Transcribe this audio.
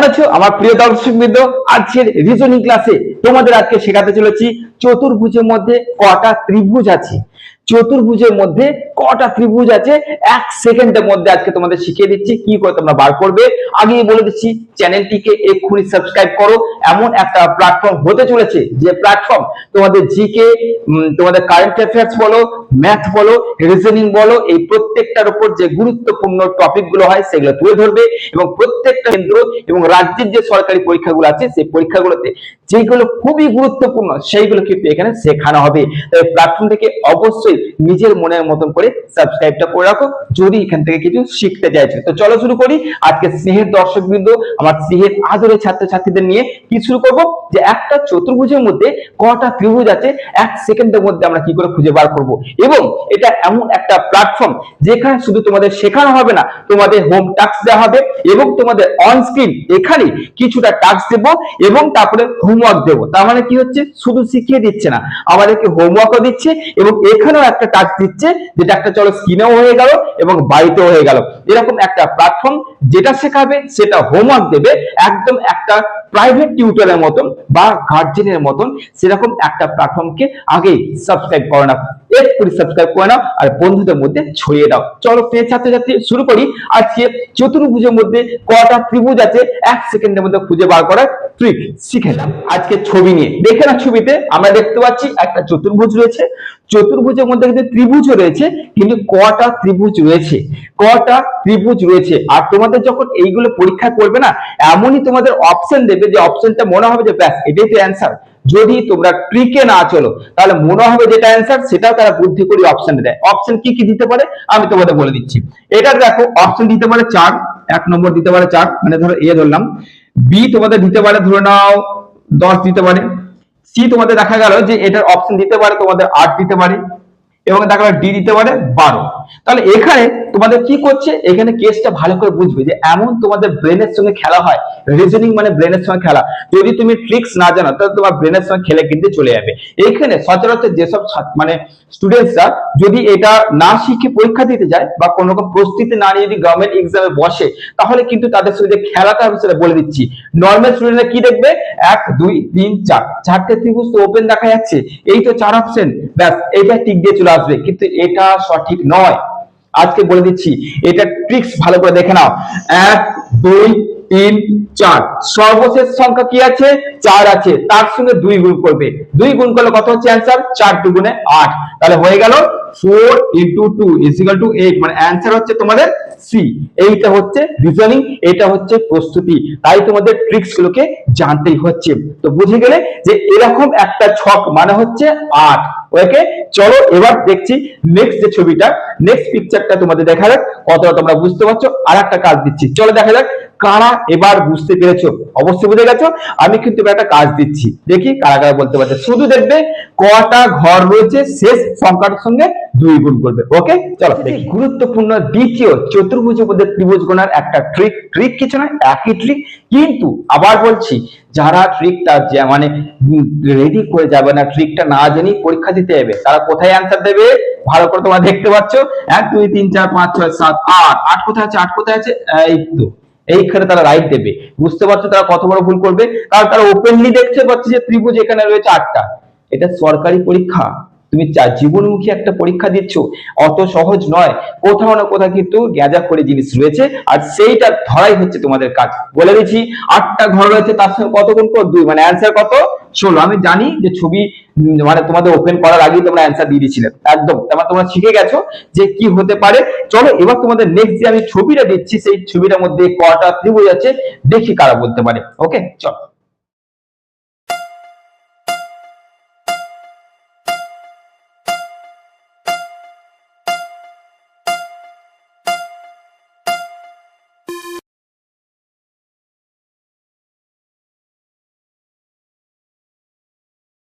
কেমন আছো আমার প্রিয় দর্শকবৃন্দ? আজকের রিজনিং ক্লাসে তোমাদের আজকে শেখাতে চলেছি চতুর্ভুজের মধ্যে কটা ত্রিভুজ আছে। চতুর্ভুজের মধ্যে কটা ত্রিভুজ আছে 1 সেকেন্ডের মধ্যে আজকে তোমাদের শিখিয়ে দিচ্ছি কি করে তোমরা বার করবে। আগেই বলে দিচ্ছি চ্যানেলটিকে এক্ষুনি সাবস্ক্রাইব করো। এমন একটা প্ল্যাটফর্ম হতে চলেছে যে প্ল্যাটফর্ম তোমাদের জিকে, তোমাদের কারেন্ট অ্যাফেয়ার্স বলো, ম্যাথ বলো, রিজনিং বলো, এই প্রত্যেকটার উপর যে গুরুত্বপূর্ণ টপিক গুলো হয় সেগুলো তুলে ধরবে এবং প্রত্যেকটা কেন্দ্র এবং রাজ্যের যে সরকারি পরীক্ষাগুলো আছে সেই পরীক্ষাগুলোতে যেগুলো খুবই গুরুত্বপূর্ণ সেইগুলো কিন্তু এখানে শেখানো হবে। তাই প্ল্যাটফর্মটাকে অবশ্যই নিজের মনের মতন করে সাবস্ক্রাইবটা করে রাখো যদি এখান থেকে কিছু শিখতে চাইছো। তো চলো শুরু করি। আজকে স্নেহের দর্শকবৃন্দ, আমার স্নেহের আদরের ছাত্রছাত্রীদের নিয়ে কি শুরু করব যে একটা চতুর্ভুজের মধ্যে কটা ত্রিভুজ আছে 1 সেকেন্ডের মধ্যে আমরা কি করে খুঁজে বার করব। এবং এটা এমন একটা প্ল্যাটফর্ম যেখানে শুধু তোমাদের শেখানো হবে না, তোমাদের হোম টাস্ক দেওয়া হবে এবং তোমাদের অন স্ক্রিন এখানে কিছুটা টাস্ক দেব এবং তারপরে হোমওয়ার্ক দেব। তার মানে কি হচ্ছে, শুধু শিখিয়ে দিচ্ছে না, আমাদেরকে হোমওয়ার্কও দিচ্ছে এবং এখানেও একটা টাস্ক দিচ্ছে যেটা একটা চলো স্ক্রিনেও হয়ে গেল এবং বাড়িতেও হয়ে গেল। এরকম একটা প্ল্যাটফর্ম যেটা শেখাবে সেটা হোমওয়ার্ক দেবে, একদম একটা প্রাইভেট টিউটরের মতন বা গার্জেনের মতন সেরকম একটা প্ল্যাটফর্মকে আগেই সাবস্ক্রাইব করো না, এক্ষুনি সাবস্ক্রাইব করে নাও আর বন্ধুদের মধ্যে ছড়িয়ে দাও। চলো প্রিয় ছাত্রছাত্রী শুরু করি। আজকে চতুর্ভুজের মধ্যে কটা ত্রিভুজ আছে 1 সেকেন্ডের মধ্যে খুঁজে বার করার ট্রিক শিখে নাও। আজকে ছবি নিয়ে দেখে না, ছবিতে আমরা দেখতে পাচ্ছি একটা চতুর্ভুজ রয়েছে। চতুর্ভুজের মধ্যে কিন্তু ত্রিভুজও রয়েছে, কিন্তু কটা ত্রিভুজ রয়েছে, কটা ত্রিভুজ রয়েছে। আর তোমাদের যখন এইগুলো পরীক্ষা করবে না, এমনই তোমাদের অপশন দেবে যে অপশনটা মনে হবে যে ব্যাস এটাই তো অ্যান্সার। যদি তোমরা ট্রিকে না চলো তাহলে মনে হবে যেটা অ্যান্সার সেটাও তারা বুদ্ধি করে অপশন দেয়। অপশন কি কি দিতে পারে আমি তোমাদের বলে দিচ্ছি। এটা দেখো, অপশন দিতে পারে 4, 1 নম্বর দিতে পারে 4, মানে ধরো এ ধরলাম। বি তোমাদের দিতে পারে ধরে নাও 10 দিতে পারে। সি তোমাদের দেখা গেল যে এটার অপশন দিতে পারে তোমাদের 8 দিতে পারে এবং দেখা গেল ডি দিতে পারে 12। তাহলে এখানে তোমাদের কি করছে, এখানে কেসটা ভালো করে বুঝবে যে এমন তোমাদের ব্রেনের সঙ্গে খেলা হয়। রিজনিং মানে ব্রেনের সঙ্গে খেলা। যদি তুমি ট্রিক্স না জানো তাহলে তোমার ব্রেনের সঙ্গে খেলে কিন্তু চলে যাবে। এইখানে সচরাচর যেসব মানে স্টুডেন্টসরা যদি এটা না শিখে পরীক্ষা দিতে যায় বা কোন রকম প্রস্তুতি না নিয়ে যদি গভর্নমেন্ট এক্সামে বসে তাহলে কিন্তু তাদের সঙ্গে খেলাটা আমি সেটা বলে দিচ্ছি। নর্মাল স্টুডেন্টরা কি দেখবে, 1 2 3 4, চারটে ত্রিভুজ তো ওপেন দেখা যাচ্ছে, এই তো 4 অপশন, ব্যাস এইটা টিক দিয়ে চলে আসবে, কিন্তু এটা সঠিক নয়। আজকে বলে দিচ্ছি এটা ট্রিক্স ভালো করে দেখে নাও। 1 2 3 4, সর্বশেষ সংখ্যা কি আছে, 4 আছে, তার সঙ্গে 2 গুণ করবে। 2 গুণ করলে কত হচ্ছে অ্যান্সার, 4 2 গুণে 8, তাহলে হয়ে গেল 4 into 2 = 8, মানে অ্যান্সার হচ্ছে তোমাদের সি। এইটা হচ্ছে রিজনিং, এটা হচ্ছে প্রস্তুতি, তাই তোমাদের ট্রিক্স গুলোকে জানতেই হচ্ছে। তো বুঝে গেলে যে এরকম একটা ছক মানে হচ্ছে 8। ওকে, চলো এবার দেখছি নেক্সট যে ছবিটা, নেক্সট পিকচারটা তোমাদের দেখা যাক কতটা তোমরা বুঝতে পারছো। আর একটা কাজ দিচ্ছি, চলো দেখা যাক কারা এবার বুঝতে পেরেছো। অবশ্যই বুঝে গেছো। আমি কিন্তু একটা কাজ দিচ্ছি, দেখি কারা কারা বলতে পারছে। শুধু দেখবে কটা ঘর রয়েছে শেষ সংখ্যাটার সঙ্গে 2 গুণ করবে। ওকে, চলো দেখি। গুরুত্বপূর্ণ দ্বিতীয় চতুর্ভুজের মধ্যে ত্রিভুজ গোনার একটা ট্রিক কিছু নয়, একই ট্রিক, কিন্তু আবার বলছি যারা ট্রিকটা মানে রেডি করে যাবে না, ট্রিকটা না জেনেই পরীক্ষা দিতে যাবে, তারা কোথায় অ্যান্সার দেবে ভালো করে তোমরা দেখতে পাচ্ছ। 1 2 3 4 5 6 7 8, 8 কোথায় আছে, 8 কোথায় আছে, এই তো এইখানে তারা রাইট দেবে। বুঝতে পারছো তারা কত বড় ভুল করবে, কারণ তারা ওপেনলি দেখতে পাচ্ছে যে ত্রিভুজ এখানে রয়েছে 8টা। এটা সরকারি পরীক্ষা, তুমি জীবনমুখী একটা পরীক্ষা দিচ্ছ, অত সহজ নয়। কোথাও না কোথাও কিন্তু গ্যাজা করে জিনিস রয়েছে আর সেইটা ধরাই হচ্ছে তোমাদের কাজ। বলে দিচ্ছি 8টা ঘর রয়েছে, তার সঙ্গে কত গুণ করো 2, মানে অ্যান্সার কত 16। আমি জানি যে ছবি মানে তোমাদের ওপেন করার আগেই তোমরা অ্যান্সার দিয়ে দিয়েছিলে একদম, তোমরা শিখে গেছো যে কি হতে পারে। চলো এবার তোমাদের নেক্সট যে আমি ছবিটা দিচ্ছি সেই ছবিটার মধ্যে কটা ত্রিভুজ আছে দেখি কারা বলতে পারে। ওকে চলো।